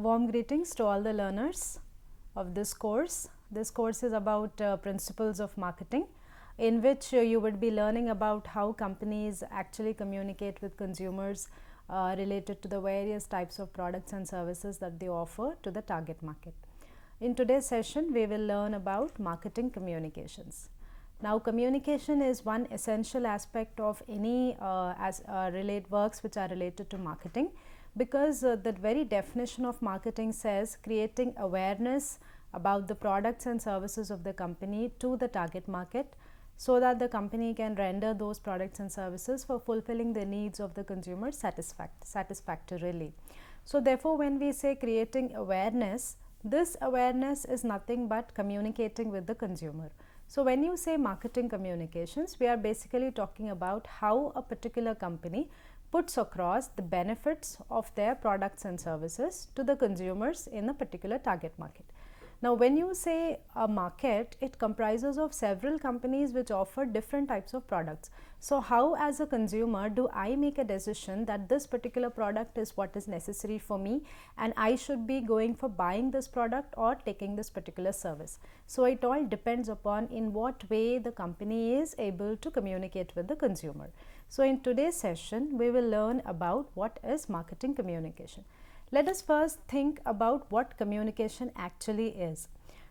Warm greetings to all the learners of this course. This course is about principles of marketing, in which you would be learning about how companies actually communicate with consumers related to the various types of products and services that they offer to the target market. In today's session, we will learn about marketing communications. Now, communication is one essential aspect of any works which are related to marketing, because the very definition of marketing says creating awareness about the products and services of the company to the target market, so that the company can render those products and services for fulfilling the needs of the consumer satisfactorily. So therefore, when we say creating awareness, this awareness is nothing but communicating with the consumer. So when you say marketing communications, we are basically talking about how a particular company puts across the benefits of their products and services to the consumers in a particular target market. Now, when you say a market, it comprises of several companies which offer different types of products. So how, as a consumer, do I make a decision that this particular product is what is necessary for me and I should be going for buying this product or taking this particular service? So it all depends upon in what way the company is able to communicate with the consumer. So in today's session, we will learn about what is marketing communication. Let us first think about what communication actually is.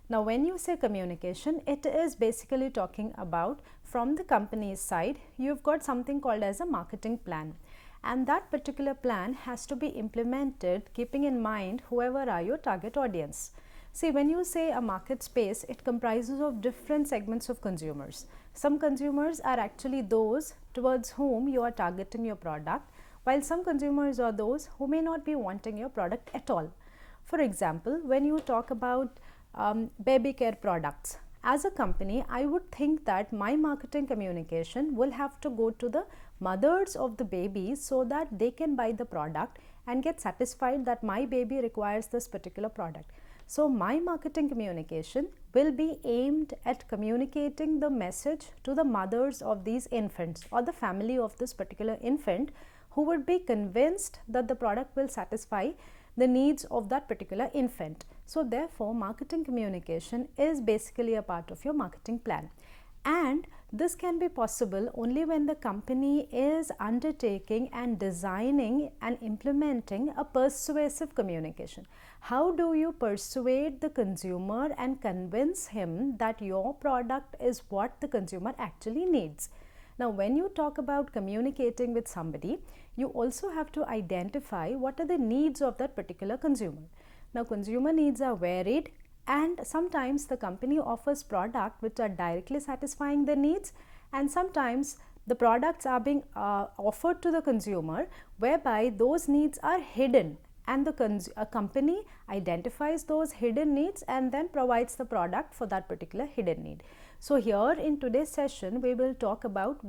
Now, when you say communication, it is basically talking about, from the company's side, you've got something called as a marketing plan, and that particular plan has to be implemented keeping in mind whoever are your target audience. See, when you say a market space, it comprises of different segments of consumers. Some consumers are actually those towards whom you are targeting your product, while some consumers are those who may not be wanting your product at all. For example, when you talk about baby care products, as a company, I would think that my marketing communication will have to go to the mothers of the babies so that they can buy the product and get satisfied that my baby requires this particular product. So my marketing communication will be aimed at communicating the message to the mothers of these infants or the family of this particular infant, who would be convinced that the product will satisfy the needs of that particular infant. So therefore, marketing communication is basically a part of your marketing plan. And this can be possible only when the company is undertaking and designing and implementing a persuasive communication. How do you persuade the consumer and convince him that your product is what the consumer actually needs? Now, when you talk about communicating with somebody, you also have to identify what are the needs of that particular consumer. Now, consumer needs are varied, and sometimes the company offers products which are directly satisfying their needs, and sometimes the products are being offered to the consumer whereby those needs are hidden, and a company identifies those hidden needs and then provides the product for that particular hidden need. So here in today's session, we will talk about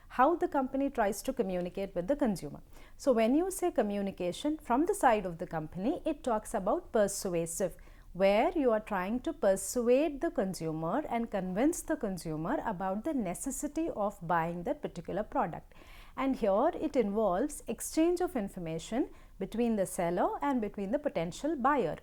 how the company tries to communicate with the consumer. So when you say communication from the side of the company, it talks about persuasive, where you are trying to persuade the consumer and convince the consumer about the necessity of buying that particular product. And here it involves exchange of information between the seller and between the potential buyer,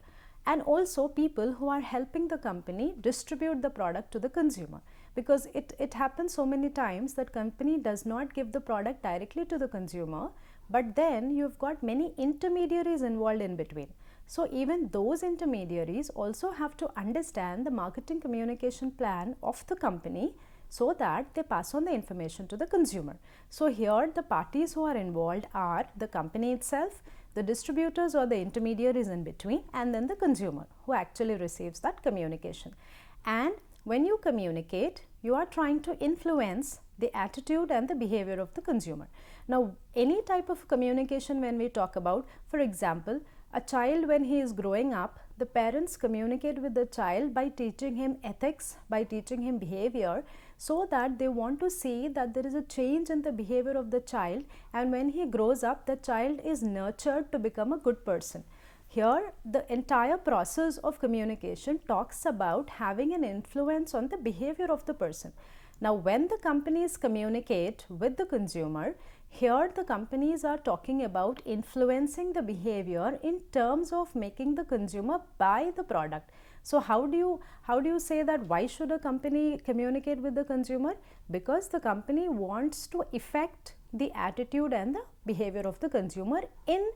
and also people who are helping the company distribute the product to the consumer, because it happens so many times that company does not give the product directly to the consumer, but then you've got many intermediaries involved in between. So even those intermediaries also have to understand the marketing communication plan of the company so that they pass on the information to the consumer. So here the parties who are involved are the company itself, the distributors or the intermediaries in between, and then the consumer who actually receives that communication. And when you communicate, you are trying to influence the attitude and the behavior of the consumer. Now, any type of communication when we talk about, for example, a child when he is growing up, the parents communicate with the child by teaching him ethics, by teaching him behavior, so that they want to see that there is a change in the behavior of the child, and when he grows up, the child is nurtured to become a good person. Here, the entire process of communication talks about having an influence on the behavior of the person. Now, when the companies communicate with the consumer, here the companies are talking about influencing the behavior in terms of making the consumer buy the product. So how do you say that why should a company communicate with the consumer? Because the company wants to affect the attitude and the behavior of the consumer in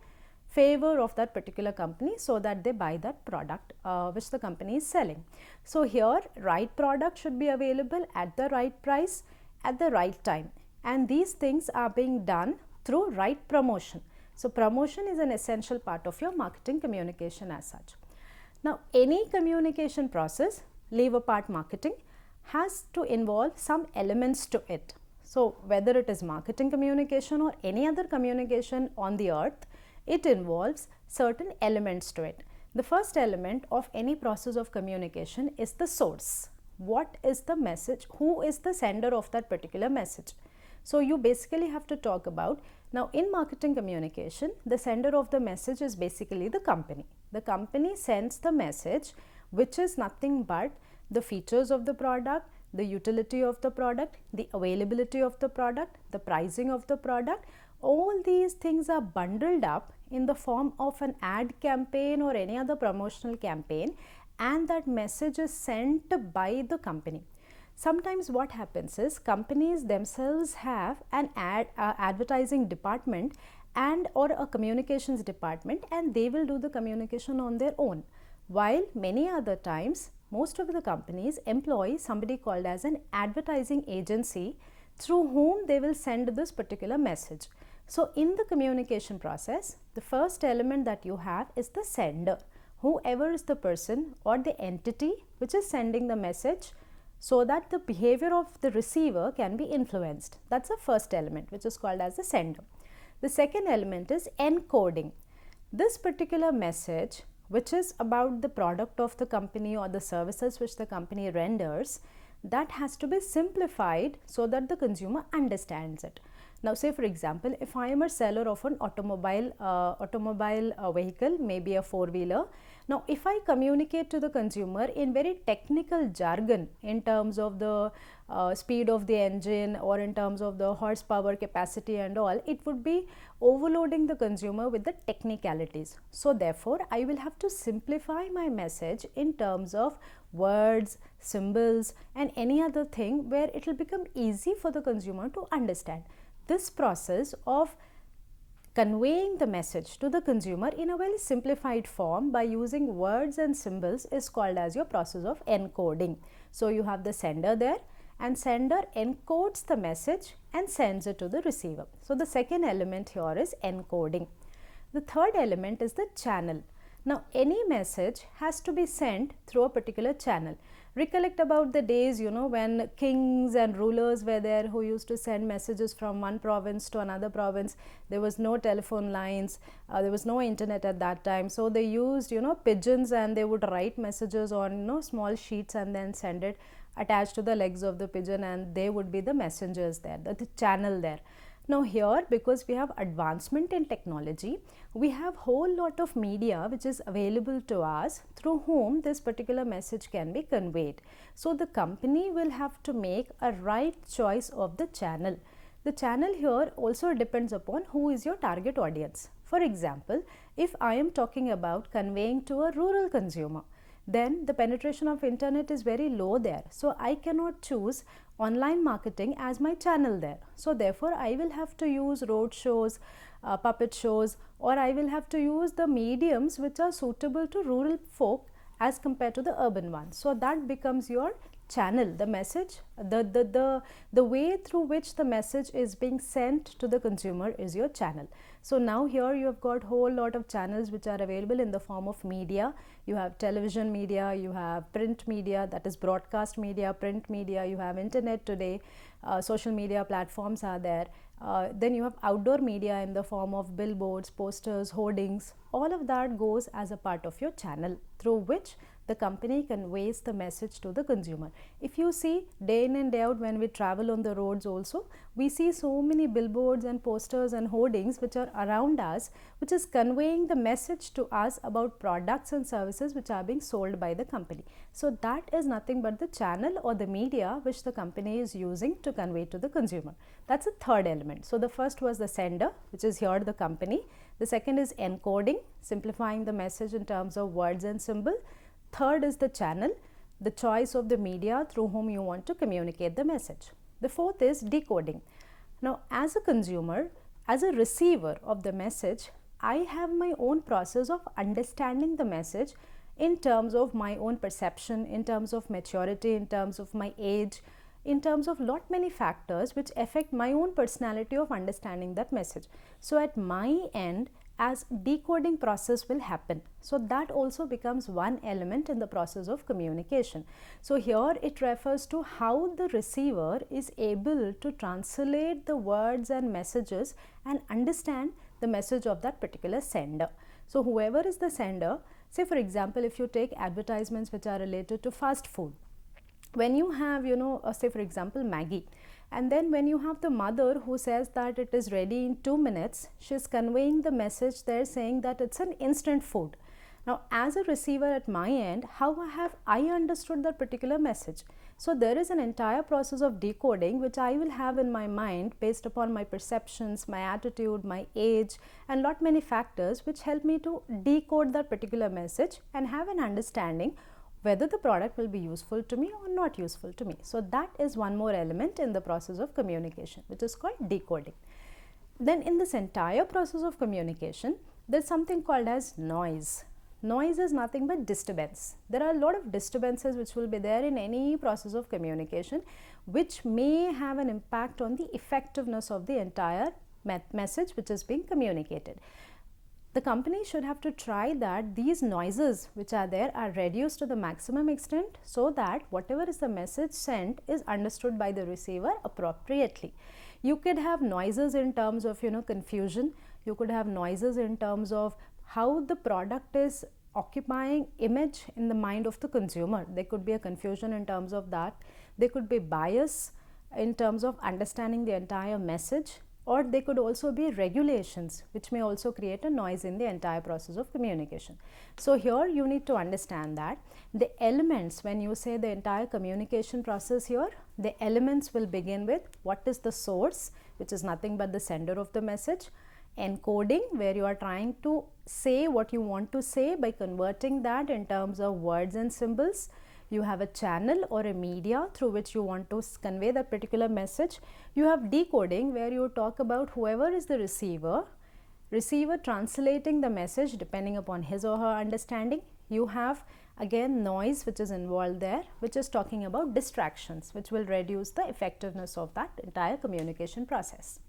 favor of that particular company, so that they buy that product which the company is selling. So here, right product should be available at the right price at the right time, and these things are being done through right promotion. So promotion is an essential part of your marketing communication as such. Now, any communication process, leave apart marketing, has to involve some elements to it. So whether it is marketing communication or any other communication on the earth, it involves certain elements to it. The first element of any process of communication is the source. What is the message? Who is the sender of that particular message? So you basically have to talk about, now in marketing communication, the sender of the message is basically the company. The company sends the message, which is nothing but the features of the product, the utility of the product, the availability of the product, the pricing of the product. All these things are bundled up in the form of an ad campaign or any other promotional campaign, and that message is sent by the company. Sometimes what happens is companies themselves have an advertising department and or a communications department, and they will do the communication on their own, while many other times most of the companies employ somebody called as an advertising agency through whom they will send this particular message. So in the communication process, the first element that you have is the sender, whoever is the person or the entity which is sending the message, so that the behavior of the receiver can be influenced. That's the first element, which is called as the sender. The second element is encoding. This particular message, which is about the product of the company or the services which the company renders, that has to be simplified so that the consumer understands it. Now, say for example, if I am a seller of an automobile vehicle, maybe a four-wheeler. Now, if I communicate to the consumer in very technical jargon in terms of the speed of the engine or in terms of the horsepower capacity and all, it would be overloading the consumer with the technicalities. So therefore, I will have to simplify my message in terms of words, symbols and any other thing where it will become easy for the consumer to understand. This process of conveying the message to the consumer in a very simplified form by using words and symbols is called as your process of encoding. So you have the sender there, and sender encodes the message and sends it to the receiver. So the second element here is encoding. The third element is the channel. Now any message has to be sent through a particular channel. Recollect about the days, when kings and rulers were there who used to send messages from one province to another province. There was no telephone lines, there was no internet at that time. So they used, pigeons, and they would write messages on, small sheets and then send it attached to the legs of the pigeon, and they would be the messengers there, the channel there. Now here, because we have advancement in technology, we have whole lot of media which is available to us through whom this particular message can be conveyed. So the company will have to make a right choice of the channel. The channel here also depends upon who is your target audience. For example, if I am talking about conveying to a rural consumer, then the penetration of internet is very low there. So I cannot choose online marketing as my channel there. So therefore, I will have to use road shows, puppet shows, or I will have to use the mediums which are suitable to rural folk as compared to the urban ones. So that becomes your channel. The message, the way through which the message is being sent to the consumer is your channel. So now here you have got whole lot of channels which are available in the form of media. You have television media, you have print media, that is broadcast media, print media, you have internet today. social media platforms are there. Then you have outdoor media in the form of billboards, posters, hoardings. All of that goes as a part of your channel through which the company conveys the message to the consumer. If you see day in and day out when we travel on the roads also, we see so many billboards and posters and hoardings which are around us, which is conveying the message to us about products and services which are being sold by the company. So that is nothing but the channel or the media which the company is using to convey to the consumer. That's a third element. So the first was the sender, which is here the company. The second is encoding, simplifying the message in terms of words and symbol. Third is the channel, the choice of the media through whom you want to communicate the message. The fourth is decoding. Now, as a consumer, as a receiver of the message, I have my own process of understanding the message in terms of my own perception, in terms of maturity, in terms of my age, in terms of lot many factors which affect my own personality of understanding that message. So at my end, as decoding process will happen. So that also becomes one element in the process of communication. So here it refers to how the receiver is able to translate the words and messages and understand the message of that particular sender. So whoever is the sender, say for example, if you take advertisements which are related to fast food, when you have, say for example, Maggie, and then when you have the mother who says that it is ready in 2 minutes, she is conveying the message there saying that it's an instant food. Now, as a receiver at my end, how have I understood that particular message? So there is an entire process of decoding which I will have in my mind based upon my perceptions, my attitude, my age, and lot many factors which help me to decode that particular message and have an understanding whether the product will be useful to me or not useful to me. So that is one more element in the process of communication, which is called decoding. Then in this entire process of communication, there's something called as noise. Noise is nothing but disturbance. There are a lot of disturbances which will be there in any process of communication, which may have an impact on the effectiveness of the entire message which is being communicated. The company should have to try that these noises which are there are reduced to the maximum extent so that whatever is the message sent is understood by the receiver appropriately. You could have noises in terms of confusion. You could have noises in terms of how the product is occupying image in the mind of the consumer. There could be a confusion in terms of that. There could be bias in terms of understanding the entire message. Or they could also be regulations which may also create a noise in the entire process of communication. So here you need to understand that the elements, when you say the entire communication process here, the elements will begin with what is the source, which is nothing but the sender of the message, encoding, where you are trying to say what you want to say by converting that in terms of words and symbols. You have a channel or a media through which you want to convey that particular message. You have decoding, where you talk about whoever is the receiver translating the message depending upon his or her understanding. You have again noise which is involved there, which is talking about distractions, which will reduce the effectiveness of that entire communication process.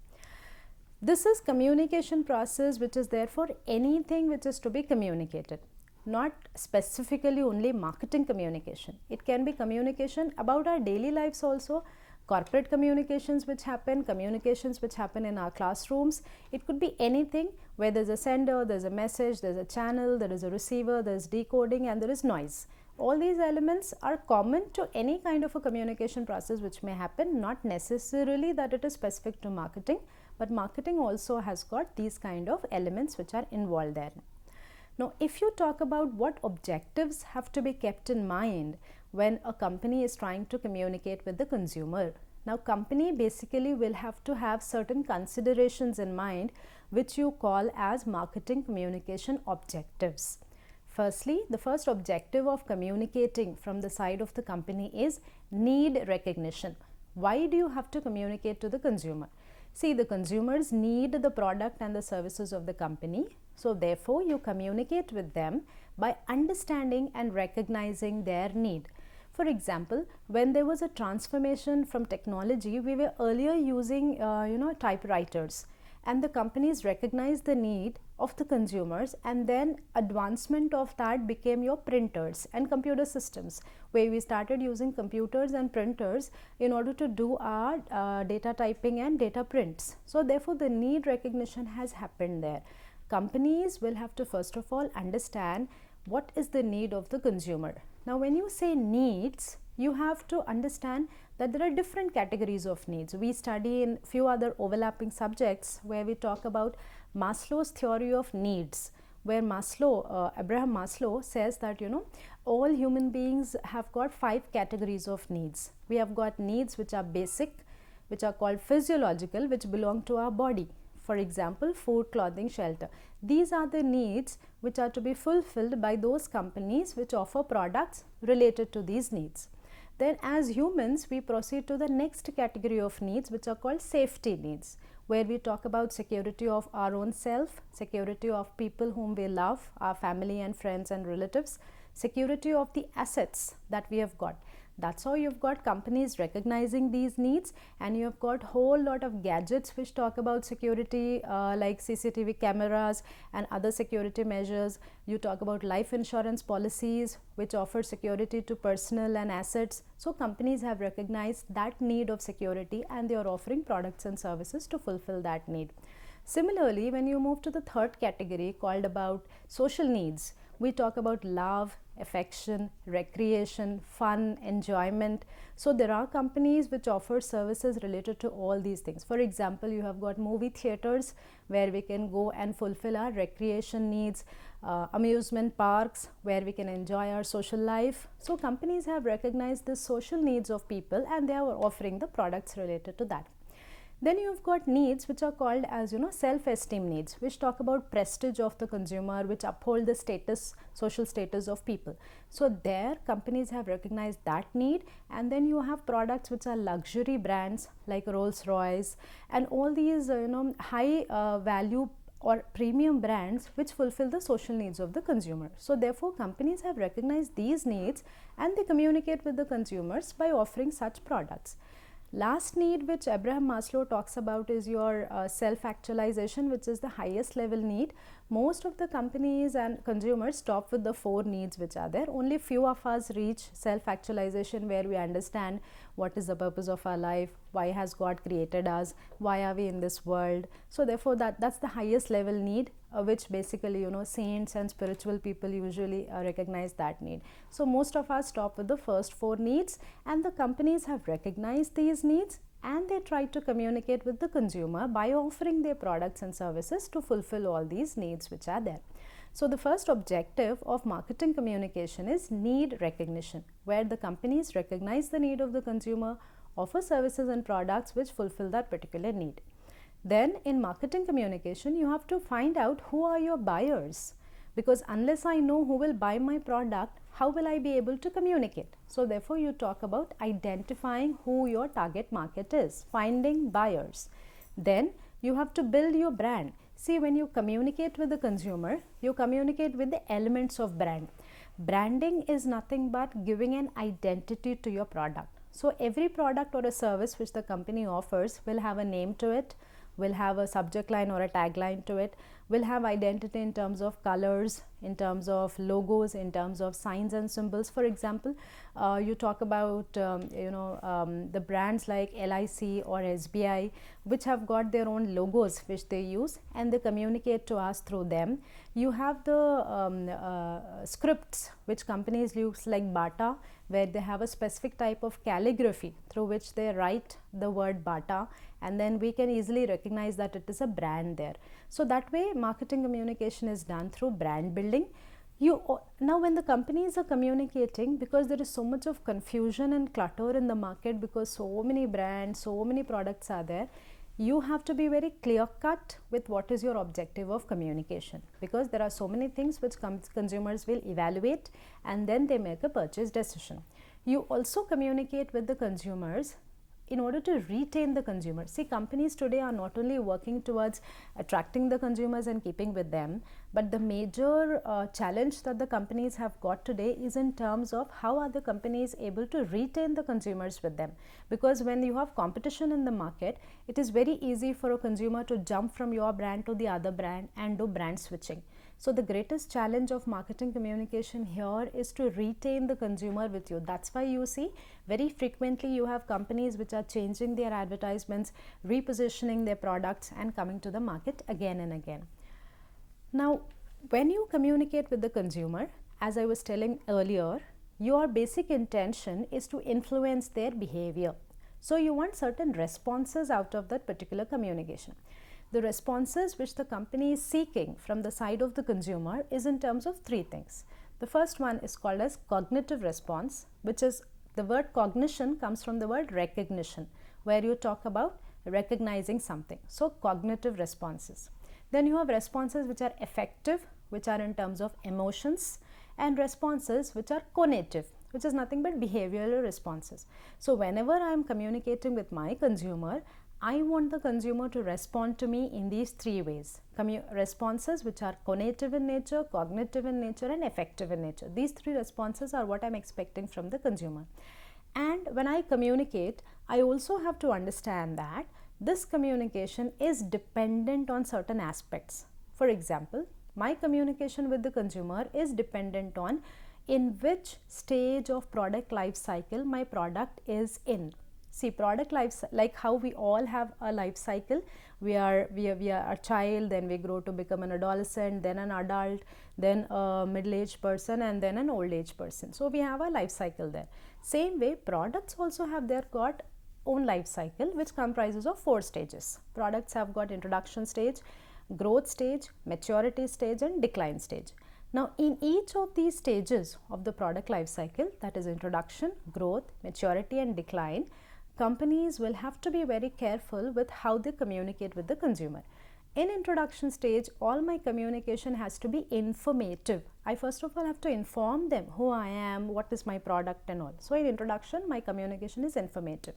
This is communication process which is there for anything which is to be communicated. Not specifically only marketing communication. It can be communication about our daily lives also, corporate communications which happen, communications which happen in our classrooms. It could be anything where there's a sender, there's a message, there's a channel, there is a receiver, there's decoding, and there is noise. All these elements are common to any kind of a communication process which may happen, not necessarily that it is specific to marketing, but marketing also has got these kind of elements which are involved there. Now, if you talk about what objectives have to be kept in mind when a company is trying to communicate with the consumer. Now, company basically will have to have certain considerations in mind which you call as marketing communication objectives. Firstly, the first objective of communicating from the side of the company is need recognition. Why do you have to communicate to the consumer? See, the consumers need the product and the services of the company. So, therefore, you communicate with them by understanding and recognizing their need. For example, when there was a transformation from technology, we were earlier using, typewriters. and the companies recognized the need of the consumers, and then advancement of that became your printers and computer systems, where we started using computers and printers in order to do our data typing and data prints. So therefore the need recognition has happened there. Companies will have to first of all understand what is the need of the consumer. Now when you say needs, you have to understand that there are different categories of needs. We study in few other overlapping subjects where we talk about Maslow's theory of needs, where Abraham Maslow says that all human beings have got 5 categories of needs. We have got needs which are basic, which are called physiological, which belong to our body. For example, food, clothing, shelter. These are the needs which are to be fulfilled by those companies which offer products related to these needs. Then as humans, we proceed to the next category of needs, which are called safety needs, where we talk about security of our own self, security of people whom we love, our family and friends and relatives, security of the assets that we have got. That's how you've got companies recognizing these needs, and you have got whole lot of gadgets which talk about security, like CCTV cameras and other security measures. You talk about life insurance policies which offer security to personal and assets. So companies have recognized that need of security, and they are offering products and services to fulfill that need. Similarly, when you move to the third category called about social needs, we talk about love, affection, recreation, fun, enjoyment. So there are companies which offer services related to all these things. For example, you have got movie theaters where we can go and fulfill our recreation needs, amusement parks where we can enjoy our social life. So companies have recognized the social needs of people, and they are offering the products related to that. Then you've got needs which are called as self-esteem needs, which talk about prestige of the consumer, which uphold the status, social status of people. So there companies have recognized that need, and then you have products which are luxury brands like Rolls-Royce and all these high value or premium brands which fulfill the social needs of the consumer. So therefore companies have recognized these needs, and they communicate with the consumers by offering such products. Last need which Abraham Maslow talks about is your self-actualization, which is the highest level need. Most of the companies and consumers stop with the 4 needs which are there. Only few of us reach self-actualization, where we understand what is the purpose of our life, why has God created us, why are we in this world. So therefore that's the highest level need, which basically saints and spiritual people usually recognize that need. So most of us stop with the first 4 needs, and the companies have recognized these needs, and they try to communicate with the consumer by offering their products and services to fulfill all these needs which are there. So the first objective of marketing communication is need recognition, where the companies recognize the need of the consumer, offer services and products which fulfill that particular need. Then in marketing communication, you have to find out who are your buyers, because unless I know who will buy my product, how will I be able to communicate? So therefore you talk about identifying who your target market is, finding buyers. Then you have to build your brand. See, when you communicate with the consumer, you communicate with the elements of brand. Branding is nothing but giving an identity to your product. So every product or a service which the company offers will have a name to it, will have a subject line or a tagline to it, will have identity in terms of colors, in terms of logos, in terms of signs and symbols. For example, you talk about the brands like LIC or SBI, which have got their own logos which they use, and they communicate to us through them. You have the scripts which companies use like Bata, where they have a specific type of calligraphy through which they write the word Bata, and then we can easily recognize that it is a brand there. So that way marketing communication is done through brand building. Now when the companies are communicating, because there is so much of confusion and clutter in the market, because so many brands, so many products are there, you have to be very clear cut with what is your objective of communication, because there are so many things which consumers will evaluate, and then they make a purchase decision. You also communicate with the consumers in order to retain the consumer. See, companies today are not only working towards attracting the consumers and keeping with them, but the major challenge that the companies have got today is in terms of how are the companies able to retain the consumers with them. Because when you have competition in the market, it is very easy for a consumer to jump from your brand to the other brand and do brand switching. So the greatest challenge of marketing communication here is to retain the consumer with you. That's why you see very frequently you have companies which are changing their advertisements, repositioning their products and coming to the market again and again. Now, when you communicate with the consumer, as I was telling earlier, your basic intention is to influence their behavior. So you want certain responses out of that particular communication. The responses which the company is seeking from the side of the consumer is in terms of three things. The first one is called as cognitive response, which is, the word cognition comes from the word recognition, where you talk about recognizing something. So cognitive responses. Then you have responses which are affective, which are in terms of emotions, and responses which are conative, which is nothing but behavioral responses. So whenever I am communicating with my consumer, I want the consumer to respond to me in these three ways. Responses which are conative in nature, cognitive in nature and affective in nature. These three responses are what I am expecting from the consumer. And when I communicate, I also have to understand that this communication is dependent on certain aspects. For example, my communication with the consumer is dependent on in which stage of product life cycle my product is in. See, product life, like how we all have a life cycle, we are a child, then we grow to become an adolescent, then an adult, then a middle-aged person and then an old-age person. So we have a life cycle there. Same way, products also have their own life cycle, which comprises of 4 stages. Products have got introduction stage, growth stage, maturity stage and decline stage. Now, in each of these stages of the product life cycle, that is introduction, growth, maturity and decline, companies will have to be very careful with how they communicate with the consumer. In introduction stage, all my communication has to be informative. I first of all have to inform them who I am, what is my product and all. So in introduction, my communication is informative.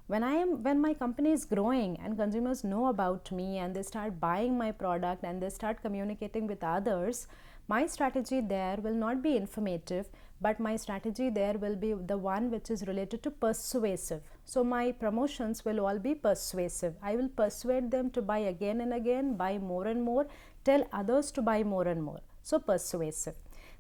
When my company is growing and consumers know about me and they start buying my product and they start communicating with others, my strategy there will not be informative, but my strategy there will be the one which is related to persuasive. So my promotions will all be persuasive. I will persuade them to buy again and again, buy more and more, tell others to buy more and more. So persuasive.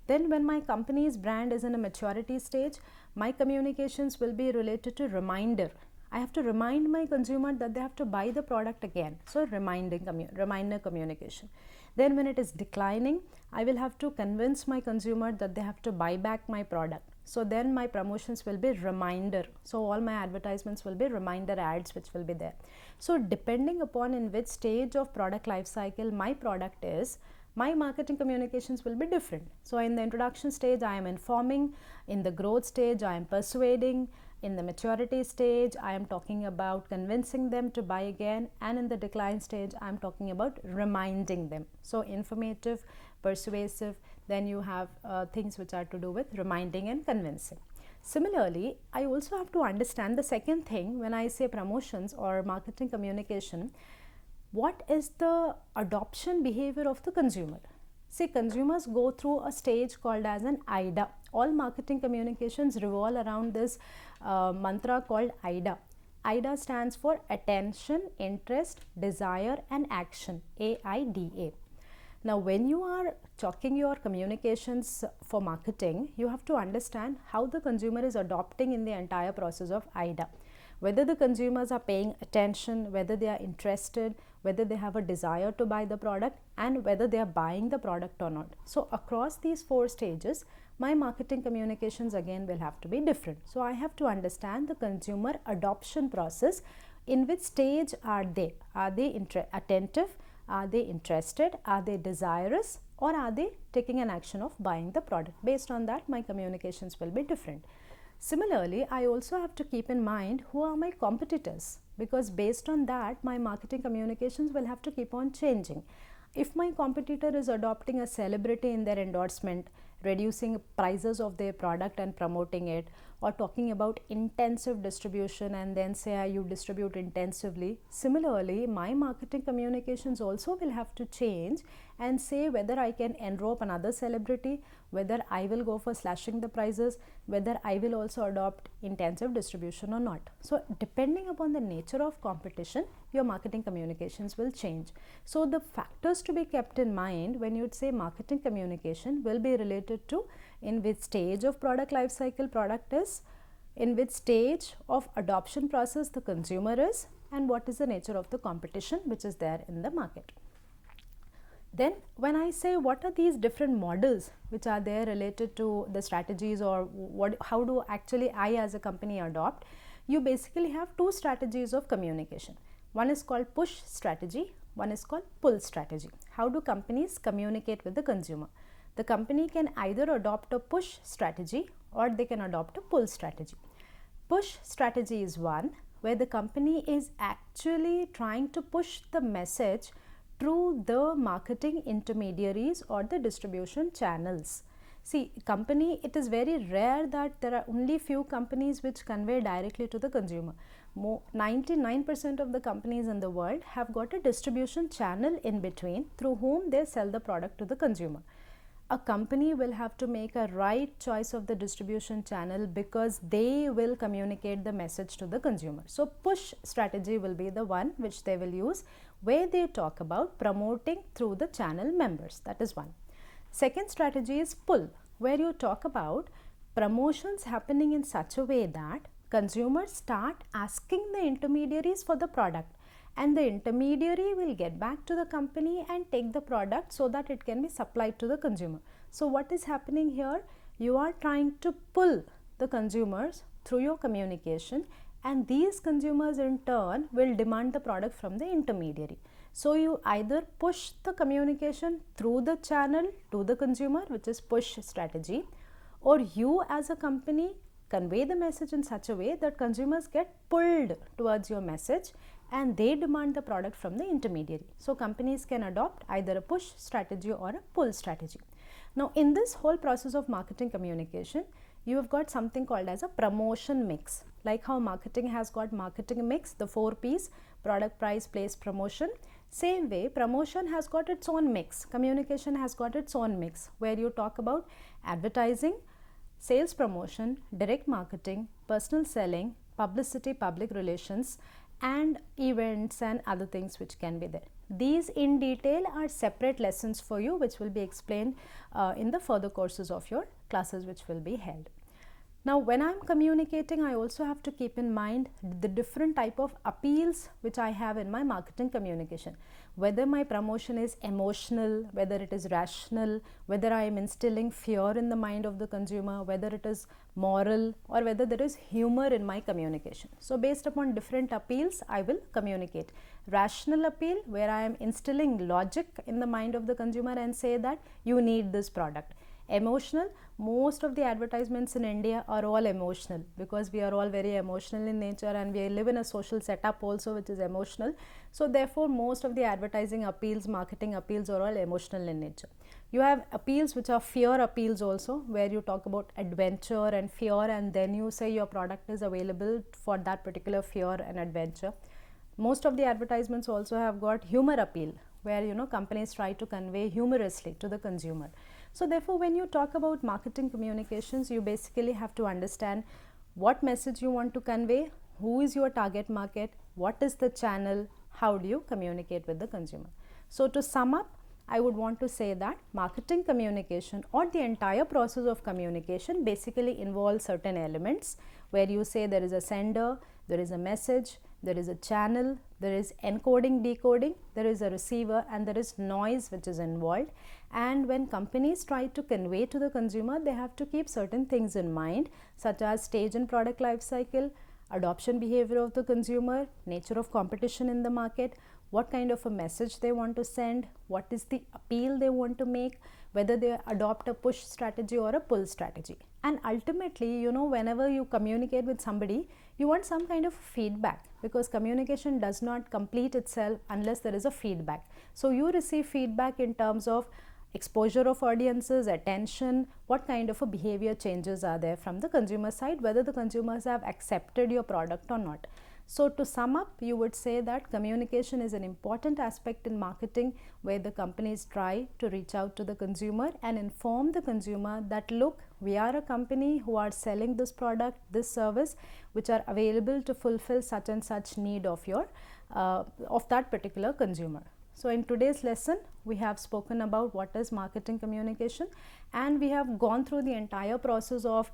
Then when my company's brand is in a maturity stage, my communications will be related to reminder. I have to remind my consumer that they have to buy the product again. So reminder communication. Then when it is declining, I will have to convince my consumer that they have to buy back my product. So then my promotions will be reminder. So all my advertisements will be reminder ads which will be there. So depending upon in which stage of product life cycle my product is, my marketing communications will be different. So in the introduction stage, I am informing. In the growth stage, I am persuading. In the maturity stage, I am talking about convincing them to buy again, and in the decline stage, I am talking about reminding them. So informative, persuasive, then you have things which are to do with reminding and convincing. Similarly, I also have to understand the second thing when I say promotions or marketing communication. What is the adoption behavior of the consumer? See, consumers go through a stage called as an IDA. All marketing communications revolve around this mantra called IDA. IDA stands for attention, interest, desire and action, AIDA. Now, when you are talking your communications for marketing, you have to understand how the consumer is adopting in the entire process of IDA. Whether the consumers are paying attention, whether they are interested, whether they have a desire to buy the product, and whether they are buying the product or not. So across these 4 stages, my marketing communications again will have to be different. So I have to understand the consumer adoption process. In which stage are they? Are they attentive? Are they interested? Are they desirous? Or are they taking an action of buying the product? Based on that, my communications will be different. Similarly, I also have to keep in mind who are my competitors, because based on that, my marketing communications will have to keep on changing. If my competitor is adopting a celebrity in their endorsement, reducing prices of their product and promoting it, or talking about intensive distribution and then say you distribute intensively. Similarly, my marketing communications also will have to change and say whether I can enrope another celebrity, whether I will go for slashing the prices, whether I will also adopt intensive distribution or not. So depending upon the nature of competition, your marketing communications will change. So the factors to be kept in mind when you say marketing communication will be related to in which stage of product life cycle product is, in which stage of adoption process the consumer is, and what is the nature of the competition which is there in the market. Then when I say what are these different models which are there related to the strategies, or how do actually I as a company adopt, you basically have two strategies of communication. One is called push strategy, one is called pull strategy. How do companies communicate with the consumer? The company can either adopt a push strategy or they can adopt a pull strategy. Push strategy is one where the company is actually trying to push the message through the marketing intermediaries or the distribution channels. See, company, it is very rare that there are only few companies which convey directly to the consumer. 99% of the companies in the world have got a distribution channel in between through whom they sell the product to the consumer. A company will have to make a right choice of the distribution channel because they will communicate the message to the consumer. So push strategy will be the one which they will use, where they talk about promoting through the channel members. That is one. Second strategy is pull, where you talk about promotions happening in such a way that consumers start asking the intermediaries for the product, and the intermediary will get back to the company and take the product so that it can be supplied to the consumer. So what is happening here? You are trying to pull the consumers through your communication, and these consumers in turn will demand the product from the intermediary. So you either push the communication through the channel to the consumer, which is push strategy, or you as a company convey the message in such a way that consumers get pulled towards your message and they demand the product from the intermediary. So companies can adopt either a push strategy or a pull strategy. Now in this whole process of marketing communication, you have got something called as a promotion mix. Like how marketing has got marketing mix, the 4 P's, product, price, place, promotion. Same way, promotion has got its own mix. Communication has got its own mix, where you talk about advertising, sales promotion, direct marketing, personal selling, publicity, public relations, and events and other things which can be there. These in detail are separate lessons for you, which will be explained in the further courses of your classes which will be held. Now when I am communicating, I also have to keep in mind the different type of appeals which I have in my marketing communication. Whether my promotion is emotional, whether it is rational, whether I am instilling fear in the mind of the consumer, whether it is moral, or whether there is humor in my communication. So based upon different appeals, I will communicate. Rational appeal, where I am instilling logic in the mind of the consumer and say that you need this product. Emotional, most of the advertisements in India are all emotional because we are all very emotional in nature and we live in a social setup also which is emotional. So therefore most of the advertising appeals, marketing appeals are all emotional in nature. You have appeals which are fear appeals also, where you talk about adventure and fear and then you say your product is available for that particular fear and adventure. Most of the advertisements also have got humor appeal, where companies try to convey humorously to the consumer. So therefore when you talk about marketing communications, you basically have to understand what message you want to convey, who is your target market, what is the channel, how do you communicate with the consumer. So to sum up, I would want to say that marketing communication or the entire process of communication basically involves certain elements, where you say there is a sender, there is a message, there is a channel, there is encoding, decoding, there is a receiver, and there is noise which is involved. And when companies try to convey to the consumer, they have to keep certain things in mind, such as stage and product life cycle, adoption behavior of the consumer, nature of competition in the market, what kind of a message they want to send, what is the appeal they want to make, whether they adopt a push strategy or a pull strategy. And ultimately, whenever you communicate with somebody, you want some kind of feedback, because communication does not complete itself unless there is a feedback. So you receive feedback in terms of exposure of audiences, attention, what kind of a behavior changes are there from the consumer side, whether the consumers have accepted your product or not. So to sum up, you would say that communication is an important aspect in marketing, where the companies try to reach out to the consumer and inform the consumer that, look, we are a company who are selling this product, this service, which are available to fulfill such and such need of your of that particular consumer. So in today's lesson, we have spoken about what is marketing communication, and we have gone through the entire process of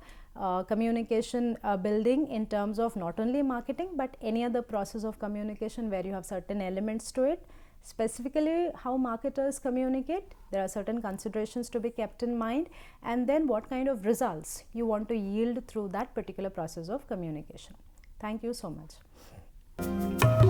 communication building in terms of not only marketing but any other process of communication where you have certain elements to it. Specifically, how marketers communicate, there are certain considerations to be kept in mind, and then what kind of results you want to yield through that particular process of communication. Thank you so much.